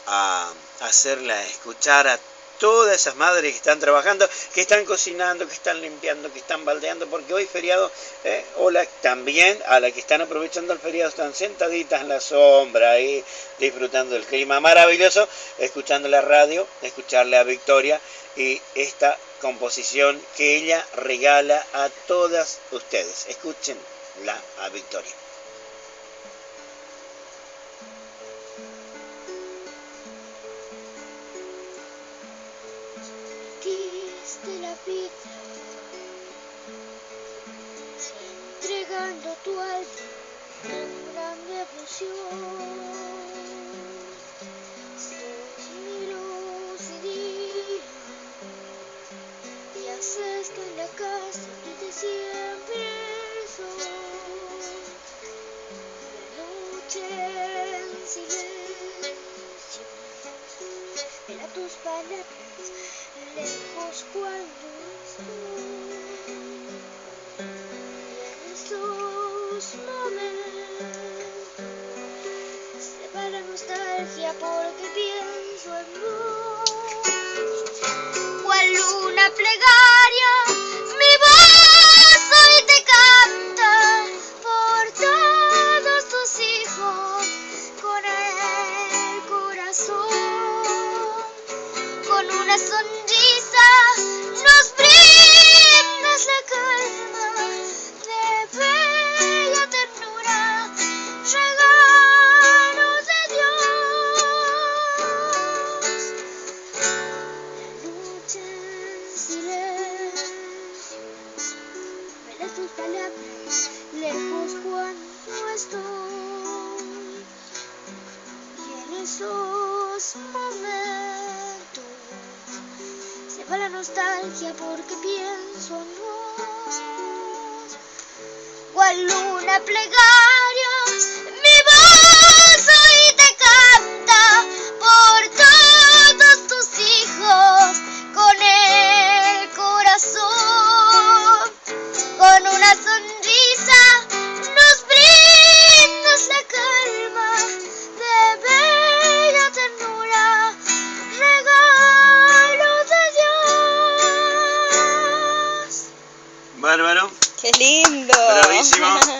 a hacerla escuchar a todas esas madres que están trabajando, que están cocinando, que están limpiando, que están baldeando, porque hoy feriado, también a las que están aprovechando el feriado están sentaditas en la sombra ahí, disfrutando del clima maravilloso, escuchando la radio, escucharle a Victoria y esta composición que ella regala a todas ustedes. Escúchenla a Victoria. De la vida, entregando tu alma con gran devoción. Sos mi luz y día, y haces que en la casa brille siempre el sol. La noche en silencio, mira tus palabras lejos cuando estoy. Y en estos momentos se va la nostalgia porque pienso en vos. Cual una plegaria, mi voz hoy te canta por todos tus hijos con el corazón. Con una sonrisa nos brindas la calma de bella ternura, regalo de Dios. La noche en silencio, me das tus palabras lejos cuando estoy. Y en esos momentos se va la nostalgia porque pienso en vos. Cual una plegaria, mi voz hoy te canta por todos tus hijos con el corazón. Con una sonrisa nos brindas la calma de bella ternura, regalo de Dios. Bárbaro. ¡Qué lindo! Bravísimo.